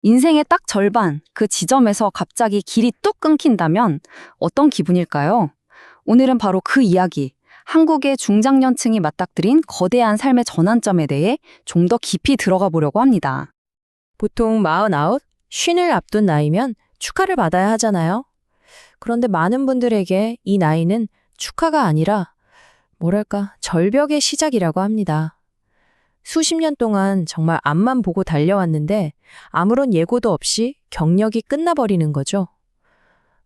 인생의 딱 절반, 그 지점에서 갑자기 길이 뚝 끊긴다면 어떤 기분일까요? 오늘은 바로 그 이야기, 한국의 중장년층이 맞닥뜨린 거대한 삶의 전환점에 대해 좀 더 깊이 들어가 보려고 합니다. 보통 49, 쉰을 앞둔 나이면 축하를 받아야 하잖아요. 그런데 많은 분들에게 이 나이는 축하가 아니라 뭐랄까 절벽의 시작이라고 합니다. 수십 년 동안 정말 앞만 보고 달려왔는데 아무런 예고도 없이 경력이 끝나버리는 거죠.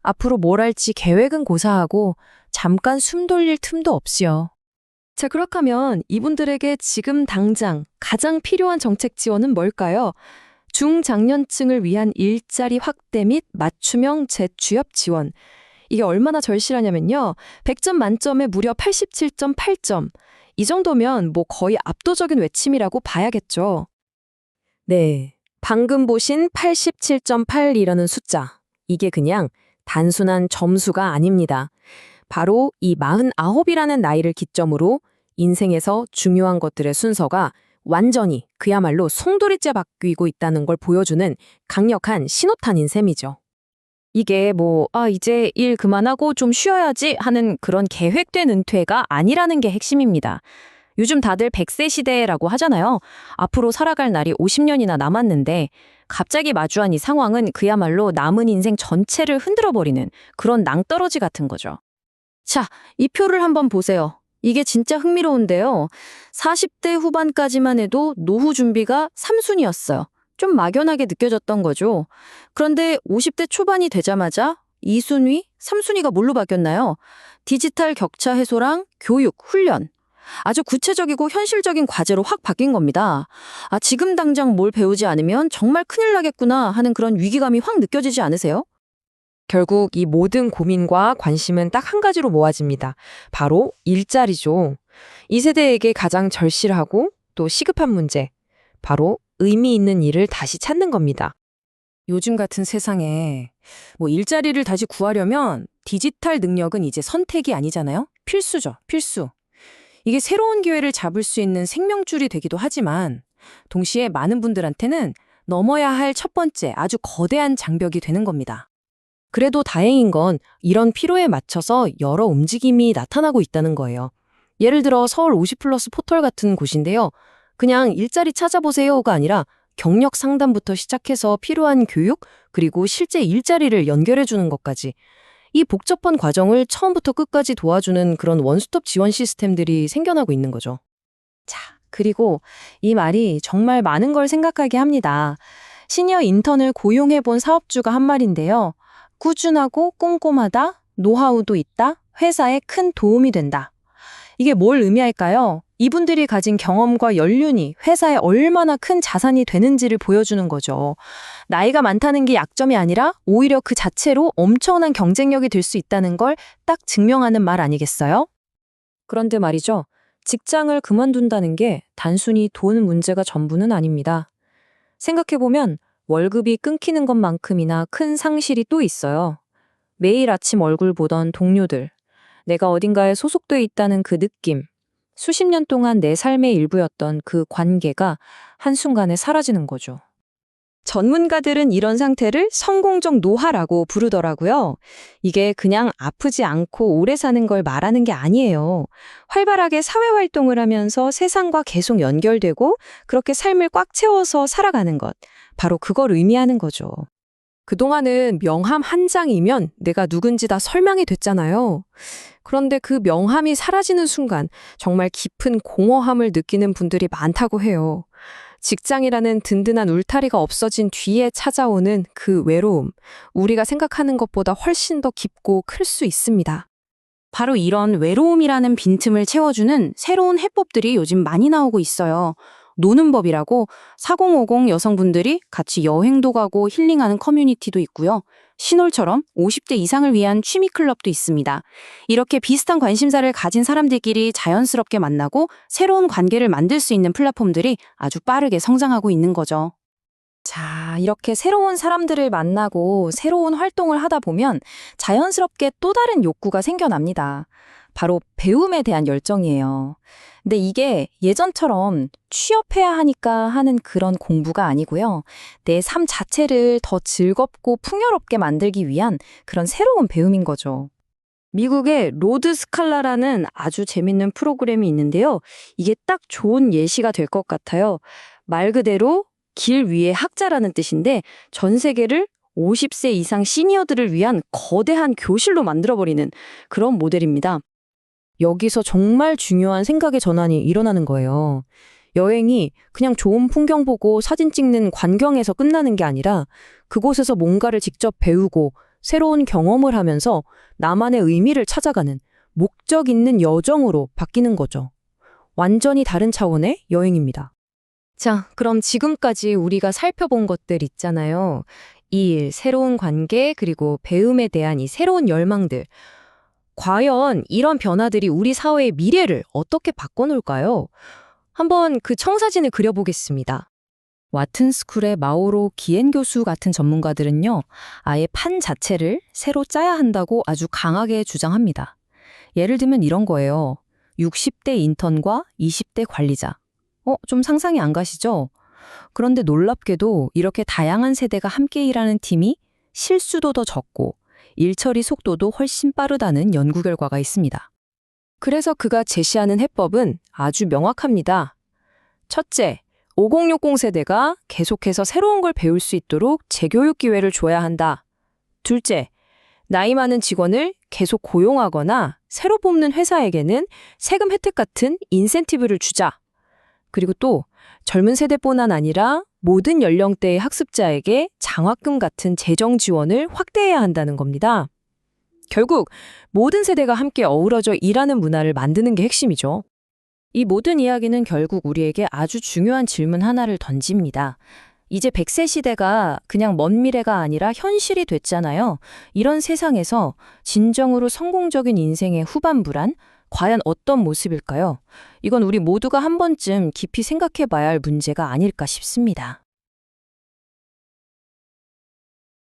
앞으로 뭘 할지 계획은 고사하고 잠깐 숨 돌릴 틈도 없이요. 자, 그렇다면 이분들에게 지금 당장 가장 필요한 정책 지원은 뭘까요? 중장년층을 위한 일자리 확대 및 맞춤형 재취업 지원. 이게 얼마나 절실하냐면요. 100점 만점에 무려 87.8점. 이 정도면 뭐 거의 압도적인 외침이라고 봐야겠죠. 네, 방금 보신 87.8이라는 숫자. 이게 그냥 단순한 점수가 아닙니다. 바로 이 49이라는 나이를 기점으로 인생에서 중요한 것들의 순서가 완전히 그야말로 송두리째 바뀌고 있다는 걸 보여주는 강력한 신호탄인 셈이죠. 이게 이제 일 그만하고 좀 쉬어야지 하는 그런 계획된 은퇴가 아니라는 게 핵심입니다. 요즘 다들 100세 시대라고 하잖아요. 앞으로 살아갈 날이 50년이나 남았는데 갑자기 마주한 이 상황은 그야말로 남은 인생 전체를 흔들어버리는 그런 낭떠러지 같은 거죠. 자, 이 표를 한번 보세요. 이게 진짜 흥미로운데요. 40대 후반까지만 해도 노후 준비가 3순위였어요. 좀 막연하게 느껴졌던 거죠. 그런데 50대 초반이 되자마자 2순위, 3순위가 뭘로 바뀌었나요? 디지털 격차 해소랑 교육, 훈련. 아주 구체적이고 현실적인 과제로 확 바뀐 겁니다. 아, 지금 당장 뭘 배우지 않으면 정말 큰일 나겠구나 하는 그런 위기감이 확 느껴지지 않으세요? 결국 이 모든 고민과 관심은 딱 한 가지로 모아집니다. 바로 일자리죠. 이 세대에게 가장 절실하고 또 시급한 문제. 바로 의미 있는 일을 다시 찾는 겁니다. 요즘 같은 세상에 일자리를 다시 구하려면 디지털 능력은 이제 선택이 아니잖아요. 필수죠. 필수. 이게 새로운 기회를 잡을 수 있는 생명줄이 되기도 하지만 동시에 많은 분들한테는 넘어야 할 첫 번째 아주 거대한 장벽이 되는 겁니다. 그래도 다행인 건 이런 필요에 맞춰서 여러 움직임이 나타나고 있다는 거예요. 예를 들어 서울 50플러스 포털 같은 곳인데요. 그냥 일자리 찾아보세요가 아니라 경력 상담부터 시작해서 필요한 교육, 그리고 실제 일자리를 연결해 주는 것까지 이 복잡한 과정을 처음부터 끝까지 도와주는 그런 원스톱 지원 시스템들이 생겨나고 있는 거죠. 자, 그리고 이 말이 정말 많은 걸 생각하게 합니다. 시니어 인턴을 고용해본 사업주가 한 말인데요. 꾸준하고 꼼꼼하다, 노하우도 있다, 회사에 큰 도움이 된다. 이게 뭘 의미할까요? 이분들이 가진 경험과 연륜이 회사에 얼마나 큰 자산이 되는지를 보여주는 거죠. 나이가 많다는 게 약점이 아니라 오히려 그 자체로 엄청난 경쟁력이 될 수 있다는 걸 딱 증명하는 말 아니겠어요? 그런데 말이죠. 직장을 그만둔다는 게 단순히 돈 문제가 전부는 아닙니다. 생각해보면 월급이 끊기는 것만큼이나 큰 상실이 또 있어요. 매일 아침 얼굴 보던 동료들, 내가 어딘가에 소속돼 있다는 그 느낌, 수십 년 동안 내 삶의 일부였던 그 관계가 한순간에 사라지는 거죠. 전문가들은 이런 상태를 성공적 노화라고 부르더라고요. 이게 그냥 아프지 않고 오래 사는 걸 말하는 게 아니에요. 활발하게 사회활동을 하면서 세상과 계속 연결되고 그렇게 삶을 꽉 채워서 살아가는 것. 바로 그걸 의미하는 거죠. 그동안은 명함 한 장이면 내가 누군지 다 설명이 됐잖아요. 그런데 그 명함이 사라지는 순간 정말 깊은 공허함을 느끼는 분들이 많다고 해요. 직장이라는 든든한 울타리가 없어진 뒤에 찾아오는 그 외로움, 우리가 생각하는 것보다 훨씬 더 깊고 클 수 있습니다. 바로 이런 외로움이라는 빈틈을 채워주는 새로운 해법들이 요즘 많이 나오고 있어요. 노는 법이라고 4050 여성분들이 같이 여행도 가고 힐링하는 커뮤니티도 있고요. 신홀처럼 50대 이상을 위한 취미 클럽도 있습니다. 이렇게 비슷한 관심사를 가진 사람들끼리 자연스럽게 만나고 새로운 관계를 만들 수 있는 플랫폼들이 아주 빠르게 성장하고 있는 거죠. 자, 이렇게 새로운 사람들을 만나고 새로운 활동을 하다 보면 자연스럽게 또 다른 욕구가 생겨납니다. 바로 배움에 대한 열정이에요. 근데 이게 예전처럼 취업해야 하니까 하는 그런 공부가 아니고요. 내 삶 자체를 더 즐겁고 풍요롭게 만들기 위한 그런 새로운 배움인 거죠. 미국의 로드 스칼라라는 아주 재밌는 프로그램이 있는데요. 이게 딱 좋은 예시가 될 것 같아요. 말 그대로 길 위의 학자라는 뜻인데 전 세계를 50세 이상 시니어들을 위한 거대한 교실로 만들어버리는 그런 모델입니다. 여기서 정말 중요한 생각의 전환이 일어나는 거예요. 여행이 그냥 좋은 풍경 보고 사진 찍는 광경에서 끝나는 게 아니라 그곳에서 뭔가를 직접 배우고 새로운 경험을 하면서 나만의 의미를 찾아가는 목적 있는 여정으로 바뀌는 거죠. 완전히 다른 차원의 여행입니다. 자, 그럼 지금까지 우리가 살펴본 것들 있잖아요. 이 일, 새로운 관계, 그리고 배움에 대한 이 새로운 열망들. 과연 이런 변화들이 우리 사회의 미래를 어떻게 바꿔놓을까요? 한번 그 청사진을 그려보겠습니다. 와튼스쿨의 마오로 기엔 교수 같은 전문가들은요, 아예 판 자체를 새로 짜야 한다고 아주 강하게 주장합니다. 예를 들면 이런 거예요. 60대 인턴과 20대 관리자. 좀 상상이 안 가시죠? 그런데 놀랍게도 이렇게 다양한 세대가 함께 일하는 팀이 실수도 더 적고 일 처리 속도도 훨씬 빠르다는 연구 결과가 있습니다. 그래서 그가 제시하는 해법은 아주 명확합니다. 첫째, 5060 세대가 계속해서 새로운 걸 배울 수 있도록 재교육 기회를 줘야 한다. 둘째, 나이 많은 직원을 계속 고용하거나 새로 뽑는 회사에게는 세금 혜택 같은 인센티브를 주자. 그리고 또 젊은 세대뿐만 아니라 모든 연령대의 학습자에게 장학금 같은 재정 지원을 확대해야 한다는 겁니다. 결국 모든 세대가 함께 어우러져 일하는 문화를 만드는 게 핵심이죠. 이 모든 이야기는 결국 우리에게 아주 중요한 질문 하나를 던집니다. 이제 100세 시대가 그냥 먼 미래가 아니라 현실이 됐잖아요. 이런 세상에서 진정으로 성공적인 인생의 후반부란 과연 어떤 모습일까요? 이건 우리 모두가 한 번쯤 깊이 생각해 봐야 할 문제가 아닐까 싶습니다.